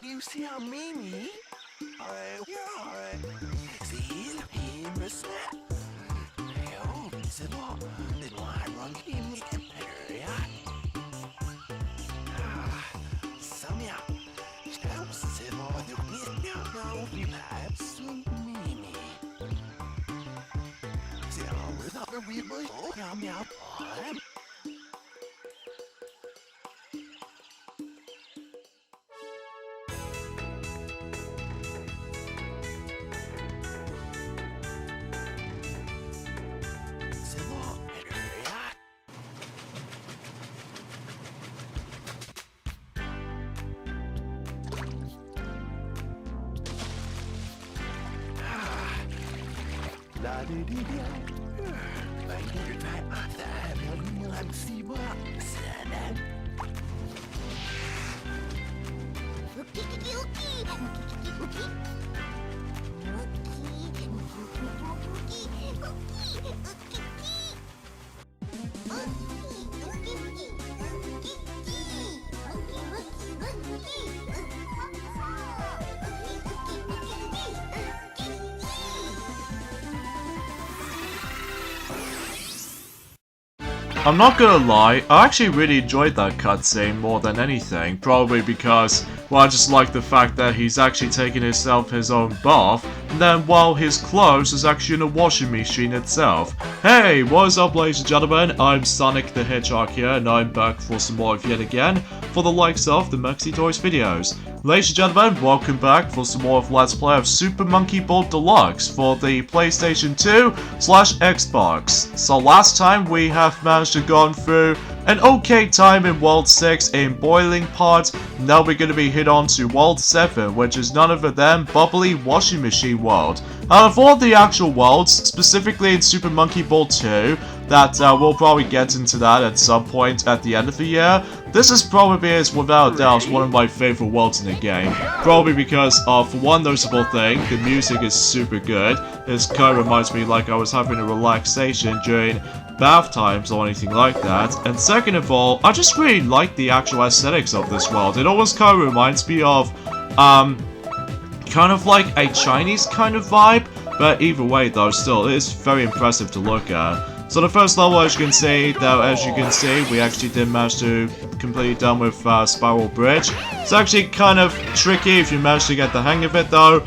You see how Mimi? Alright, see him reset. Yo, c'est bon. Then why run him area? Samia. C'est bon. No, we have some Mimi. C'est un we will come out. La di di di. Baik tak ada yang bilang siapa sana. Uki, uki, uki, uki, uki, I'm not gonna lie, I actually really enjoyed that cutscene more than anything, probably because, well, I just like the fact that he's actually taking himself his own bath, and then while his clothes is actually in a washing machine itself. Hey, what's up ladies and gentlemen, I'm Sonic the Hedgehog here, and I'm back for some more yet again, for the likes of the Maxi Toys videos. Ladies and gentlemen, welcome back for some more of Let's Play of Super Monkey Ball Deluxe for the PlayStation 2/Xbox. So last time we have managed to go through an okay time in World 6 in Boiling Pot. Now we're going to be hit on to World 7, which is none other than Bubbly Washing Machine World. Out of all the actual worlds, specifically in Super Monkey Ball 2, that we'll probably get into that at some point at the end of the year, this is probably, without a doubt, one of my favorite worlds in the game. Probably because of one noticeable thing, the music is super good. This kind of reminds me like I was having a relaxation during bath times or anything like that. And second of all, I just really like the actual aesthetics of this world. It almost kind of reminds me of, kind of like a Chinese kind of vibe. But either way though, still, it is very impressive to look at. So the first level, as you can see, we actually did manage to complete it done with Spiral Bridge. It's actually kind of tricky if you manage to get the hang of it though.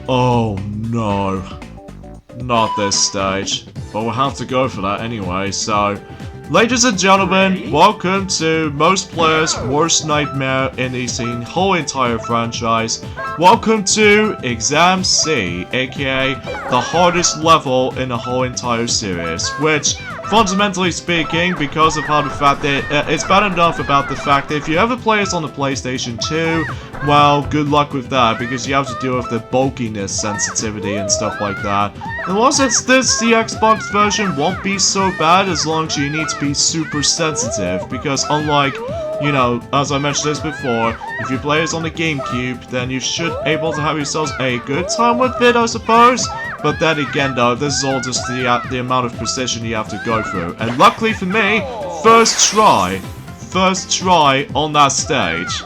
Oh no. Not this stage. But we'll have to go for that anyway, so... Ladies and gentlemen, welcome to most players' worst nightmare in the whole entire franchise. Welcome to Exam C, aka the hardest level in the whole entire series, which, fundamentally speaking, because of how the fact that it's bad enough about the fact that if you ever play this on the PlayStation 2, well, good luck with that, because you have to deal with the bulkiness sensitivity and stuff like that. Unless it's this, the Xbox version won't be so bad as long as you need to be super sensitive, because unlike, you know, as I mentioned this before, if you play this on the GameCube, then you should be able to have yourselves a good time with it, I suppose. But then again though, this is all just the amount of precision you have to go through. And luckily for me, first try on that stage.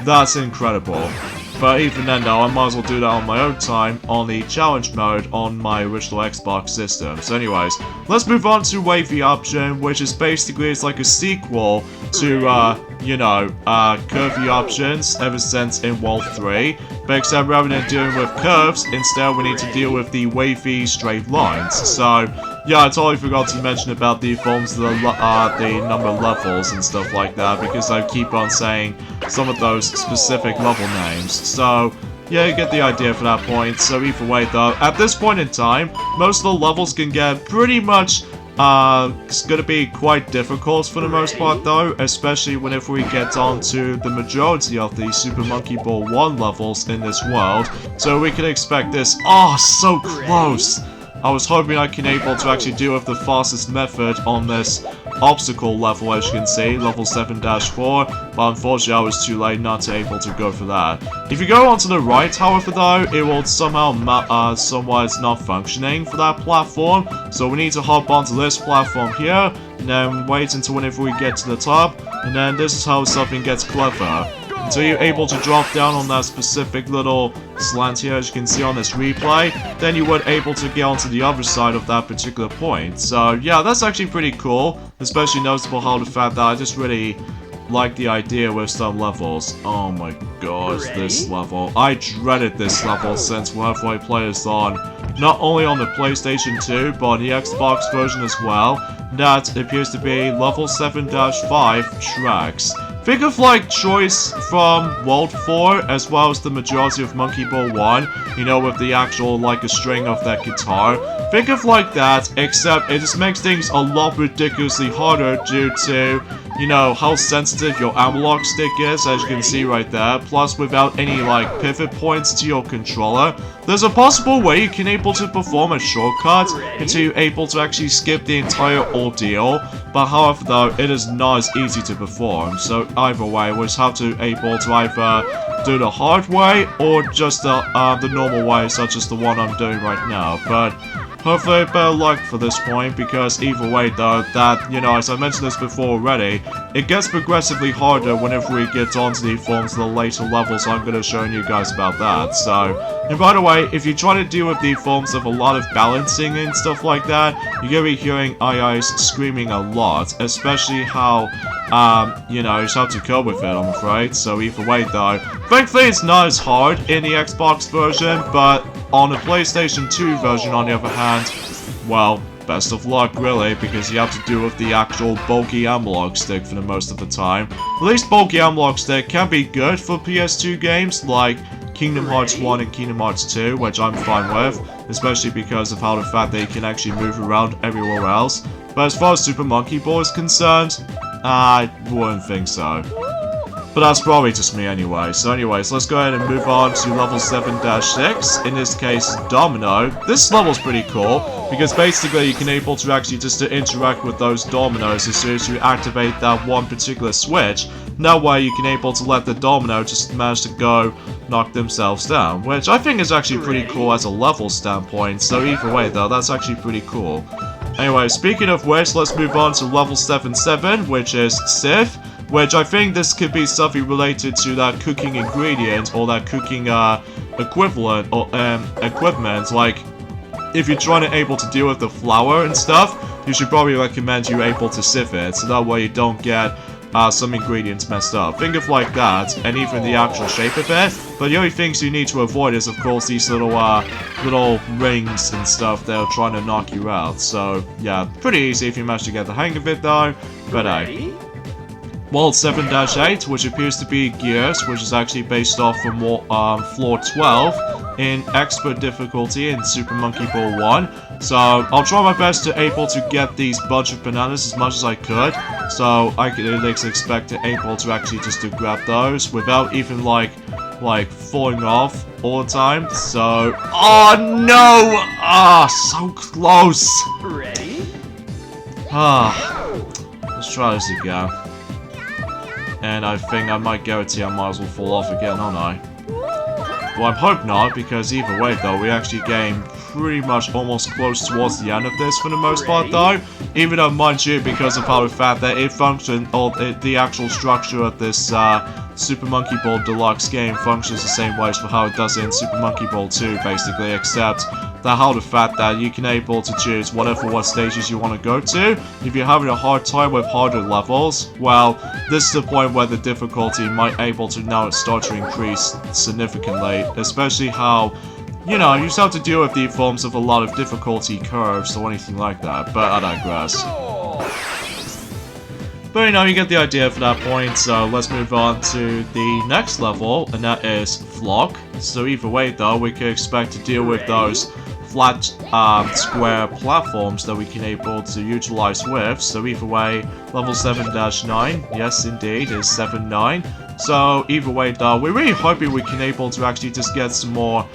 That's incredible. But even then though, I might as well do that on my own time on the challenge mode on my original Xbox system. So anyways, let's move on to Wavy Option, which is basically, it's like a sequel to, you know, curvy options ever since in World 3. But except rather than dealing with curves, instead we need to deal with the wavy straight lines. So, yeah, I totally forgot to mention about the forms of the number of levels and stuff like that, because I keep on saying some of those specific level names. So, yeah, you get the idea for that point. So either way though, at this point in time, most of the levels can get pretty much, it's gonna be quite difficult for the most part though, especially whenever we get on to the majority of the Super Monkey Ball 1 levels in this world. So we can expect this, oh, so close! I was hoping I can able to actually deal with the fastest method on this obstacle level, as you can see, level 7-4, but unfortunately I was too late not to able to go for that. If you go onto the right, however though, it will somehow, somewhat it's not functioning for that platform, so we need to hop onto this platform here, and then wait until whenever we get to the top, and then this is how something gets clever. until you're able to drop down on that specific little slant here, as you can see on this replay, then you would able to get onto the other side of that particular point. So yeah, that's actually pretty cool, especially noticeable how the fact that I just really like the idea with some levels. Oh my gosh, this level. I dreaded this level since whenever I play this on, not only on the PlayStation 2, but the Xbox version as well. That appears to be level 7-5 tracks. Think of like choice from World 4 as well as the majority of Monkey Ball 1, you know, with the actual like a string of that guitar. Think of like that, except it just makes things a lot ridiculously harder due to, you know, how sensitive your analog stick is, as you can see right there, plus without any like pivot points to your controller. There's a possible way you can able to perform a shortcut until you're able to actually skip the entire ordeal, but however though, it is not as easy to perform, so either way, we just have to able to either do the hard way or just the normal way, such as the one I'm doing right now. But hopefully better luck for this point, because either way though, that, you know, as I mentioned this before already, it gets progressively harder whenever we get onto the forms of the later levels. I'm going to show you guys about that. So, and by the way, if you try to deal with the forms of a lot of balancing and stuff like that, you're going to be hearing I's screaming a lot, especially how, you know, you just have to cope with it, I'm afraid. So either way though, thankfully it's not as hard in the Xbox version, but on the PlayStation 2 version on the other hand, well, best of luck really, because you have to deal with the actual bulky analog stick for the most of the time. At least bulky analog stick can be good for PS2 games like Kingdom Hearts 1 and Kingdom Hearts 2, which I'm fine with, especially because of how the fact that you can actually move around everywhere else. But as far as Super Monkey Ball is concerned, I wouldn't think so. But that's probably just me anyway. So anyways, let's go ahead and move on to level 7-6. In this case, Domino. This level's pretty cool, because basically you can able to actually just to interact with those dominoes as soon as you activate that one particular switch. That way you can able to let the domino just manage to go knock themselves down, which I think is actually pretty cool as a level standpoint. So either way though, that's actually pretty cool. Anyway, speaking of which, let's move on to level 7-7, which is Sith. Which I think this could be something related to that cooking ingredient or that cooking equivalent or equipment. Like, if you're trying to able to deal with the flour and stuff, you should probably recommend you able to sieve it, so that way you don't get some ingredients messed up. Think of like that, and even the actual shape of it. But the only things you need to avoid is, of course, these little rings and stuff that are trying to knock you out. So yeah, pretty easy if you manage to get the hang of it though. But hey. World 7-8, which appears to be Gears, which is actually based off from floor 12 in expert difficulty in Super Monkey Ball 1. So I'll try my best to able to get these bunch of bananas as much as I could. So I could at least expect to able to actually just to grab those without even like falling off all the time. So, oh no! Ah, so close. Ready? Let's try this again. And I think I might guarantee I might as well fall off again, aren't I? Well, I hope not, because either way though, we actually game pretty much almost close towards the end of this for the most part though. Even though, mind you, because of how the fact that it functions, or the actual structure of this Super Monkey Ball Deluxe game functions the same way as for how it does in Super Monkey Ball 2 basically, except that how the fact that you can able to choose what stages you want to go to. If you're having a hard time with harder levels, well, this is the point where the difficulty might able to now start to increase significantly, especially how, you know, you just have to deal with the forms of a lot of difficulty curves or anything like that, but I digress. But you know, you get the idea for that point, so let's move on to the next level, and that is Flock. So either way though, we can expect to deal with those flat square platforms that we can able to utilize with. So either way, level 7-9, yes indeed, is 7-9. So either way though, we're really hoping we can able to actually just get some more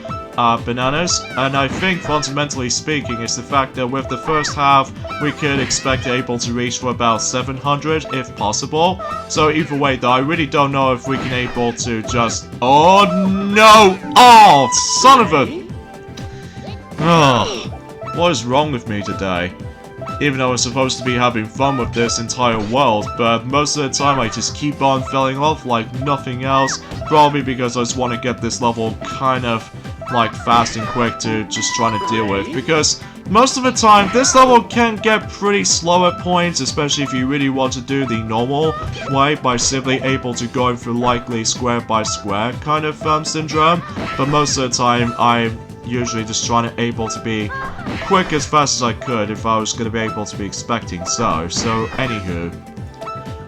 bananas, and I think fundamentally speaking is the fact that with the first half we could expect able to reach for about 700 if possible. So either way though, I really don't know if we can able to just, oh no, oh son of a, oh, what is wrong with me today? even though I'm supposed to be having fun with this entire world, but most of the time I just keep on falling off like nothing else, probably because I just want to get this level kind of like fast and quick to just trying to deal with, because most of the time this level can get pretty slow at points, especially if you really want to do the normal way by simply able to go through likely square by square kind of syndrome, but most of the time I'm usually just trying to able to be quick as fast as I could if I was going to be able to be expecting so anywho.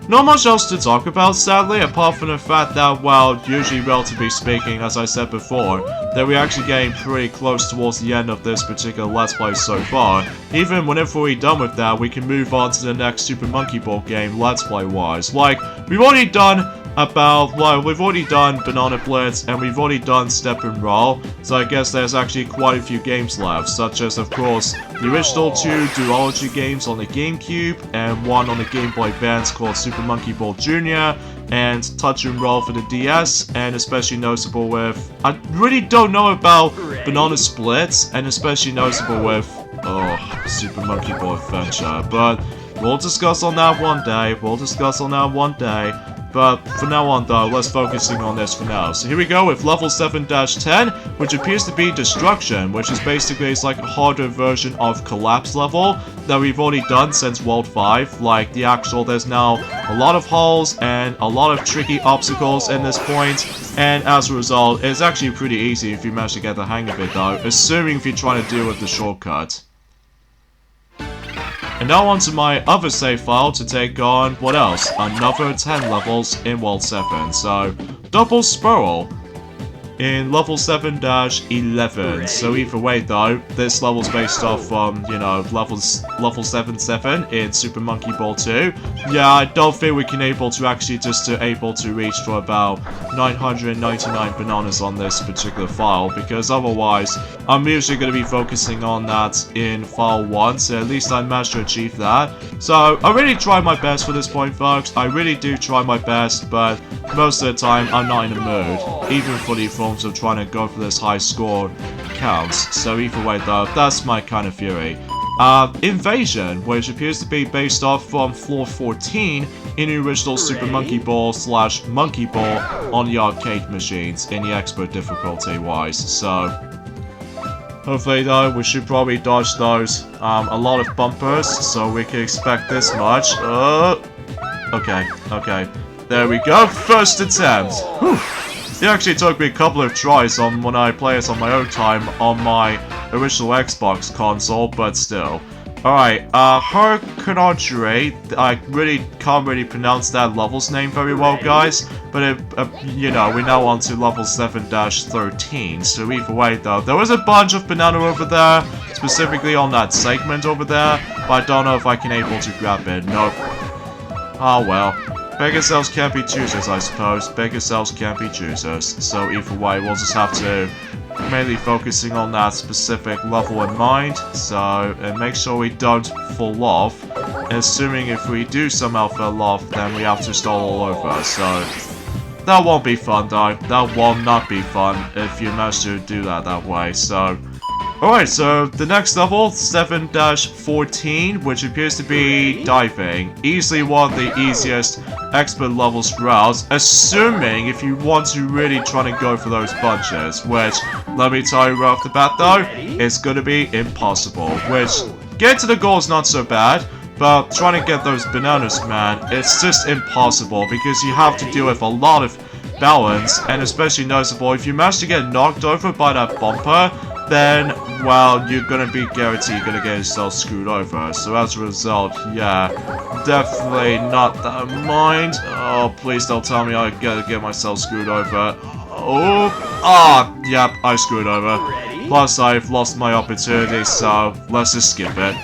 Not much else to talk about, sadly, apart from the fact that, well, usually relatively speaking, as I said before, that we're actually getting pretty close towards the end of this particular Let's Play so far. Even whenever we're done with that, we can move on to the next Super Monkey Ball game Let's Play-wise. Like, we've already done we've already done Banana Blitz, and we've already done Step and Roll, so I guess there's actually quite a few games left, such as, of course, the original 2 duology games on the GameCube, and one on the Game Boy Advance called Super Monkey Ball Jr., and Touch and Roll for the DS, and especially noticeable with... I really don't know about Banana Splits, and especially noticeable with... Super Monkey Ball Adventure, but we'll discuss on that one day, But for now on though, let's focusing on this for now. So here we go with level 7-10, which appears to be Destruction, which is basically it's like a harder version of Collapse level that we've already done since World 5. Like the actual, there's now a lot of holes and a lot of tricky obstacles in this point, and as a result, it's actually pretty easy if you manage to get the hang of it though, assuming if you're trying to deal with the shortcut. And now onto my other save file to take on, what else? Another 10 levels in World 7. So, Double Spiral in level 7-11. So either way though, this level's based off from, you know, level 7-7 in Super Monkey Ball 2. Yeah, I don't think we can able to actually just able to reach for about 999 bananas on this particular file, because otherwise I'm usually going to be focusing on that in file 1, so at least I managed to achieve that. So I really try my best for this point folks, I really do try my best, but most of the time I'm not in the mood, even for the forms of trying to go for this high score counts. So either way though, that's my kind of fury. Invasion, which appears to be based off from floor 14 in the original Super Monkey Ball / Monkey Ball on the arcade machines in the expert difficulty wise. So hopefully though, we should probably dodge those a lot of bumpers, so we can expect this much. Okay, there we go, first attempt. Whew. It actually took me a couple of tries on when I play it on my own time on my original Xbox console, but still. Alright, Her Conodre, I really can't really pronounce that level's name very well, guys, but it, you know, we're now on to level 7-13, so either way though, there was a bunch of banana over there, specifically on that segment over there, but I don't know if I can able to grab it, nope. Oh well. Beggar cells can't be choosers, I suppose. Beggar cells can't be choosers. So either way, we'll just have to mainly focusing on that specific level in mind. So, and make sure we don't fall off. Assuming if we do somehow fall off, then we have to start all over. So, that won't be fun though. That will not be fun if you manage to do that way. So, alright, so the next level, 7-14, which appears to be diving. Easily one of the easiest expert levels throughout, assuming if you want to really try to go for those bunches, which, let me tell you right off the bat though, it's gonna be impossible, which, getting to the goal is not so bad, but trying to get those bananas, man, it's just impossible, because you have to deal with a lot of balance, and especially noticeable, if you manage to get knocked over by that bumper, then, well, you're gonna be guaranteed you're gonna get yourself screwed over. So as a result, yeah, definitely not that mind. Oh, please don't tell me I gotta get myself screwed over. Yep, I screwed over. Plus, I've lost my opportunity, so let's just skip it.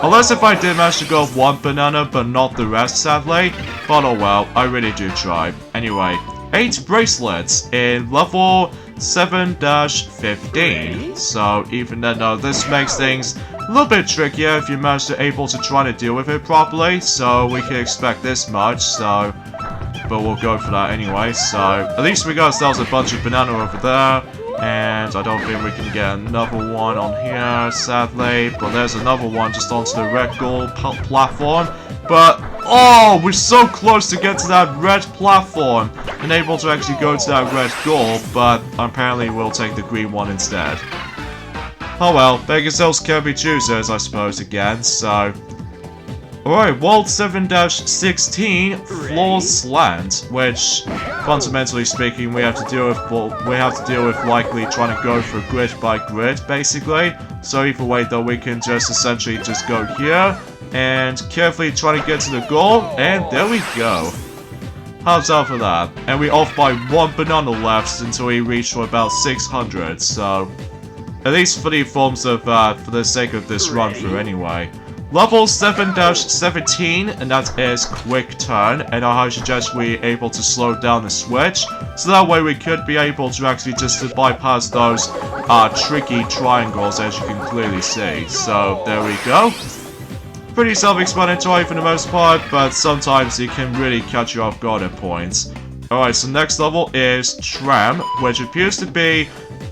Unless if I did manage to go one banana, but not the rest, sadly. But oh well, I really do try. Anyway, 8 bracelets in level 7-15. So even then though, this makes things a little bit trickier if you manage to able to try to deal with it properly. So we can expect this much, so but we'll go for that anyway. So at least we got ourselves a bunch of banana over there. And I don't think we can get another one on here, sadly. But there's another one just onto the red gold platform. But, oh, we're so close to get to that red platform. And able to actually go to that red gold, but apparently we'll take the green one instead. Oh well, beggars can be choosers, I suppose, again, so... Alright, World 7-16, Floor Slant, which, fundamentally speaking, we have to deal with likely trying to go for grid by grid, basically. So either way, though, we can just essentially just go here, and carefully try to get to the goal, and there we go. How's that for that? And we're off by 1 banana left until we reach for about 600, so... At least for the forms of, for the sake of this run through anyway. Level 7-17, and that is Quick Turn, and I suggest we're able to slow down the switch, so that way we could be able to actually just bypass those tricky triangles, as you can clearly see. So, there we go. Pretty self-explanatory for the most part, but sometimes it can really catch you off guard at points. Alright, so next level is Tram, which appears to be...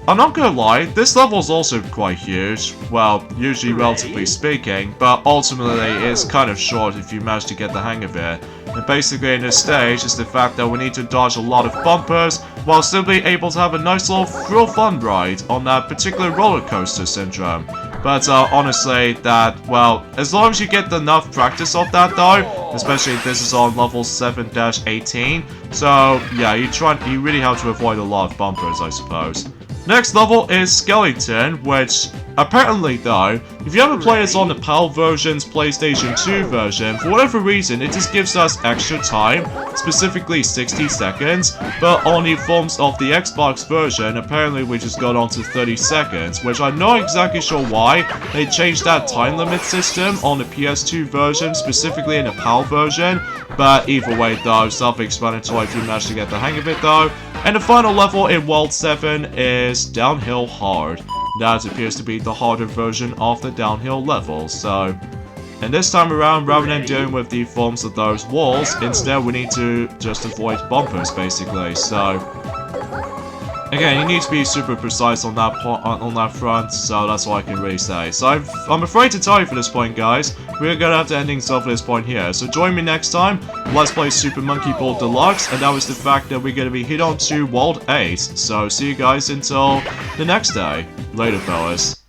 I'm not gonna lie, this level is also quite huge. Well, usually relatively speaking, but ultimately it's kind of short if you manage to get the hang of it. And basically in this stage is the fact that we need to dodge a lot of bumpers while still being able to have a nice little thrill fun ride on that particular roller coaster syndrome. But honestly, that, well, as long as you get enough practice of that though, especially if this is on level 7-18, so yeah, you really have to avoid a lot of bumpers, I suppose. Next level is Skeleton, which apparently though, if you ever play this on the PAL version's PlayStation 2 version, for whatever reason it just gives us extra time, specifically 60 seconds, but on the forms of the Xbox version, apparently we just got on to 30 seconds, which I'm not exactly sure why they changed that time limit system on the PS2 version, specifically in the PAL version, but either way though, self-explanatory if you manage to get the hang of it though. And the final level in World 7 is Downhill Hard. That appears to be the harder version of the downhill level, so... And this time around, rather than dealing with the forms of those walls, instead we need to just avoid bumpers, basically, so... Again, you need to be super precise on that front, so that's all I can really say. So I'm afraid to tell you for this point, guys, we're gonna have to end things off this point here. So join me next time, let's play Super Monkey Ball Deluxe, and that was the fact that we're gonna be hit on to World 8. So see you guys until the next day. Later, fellas.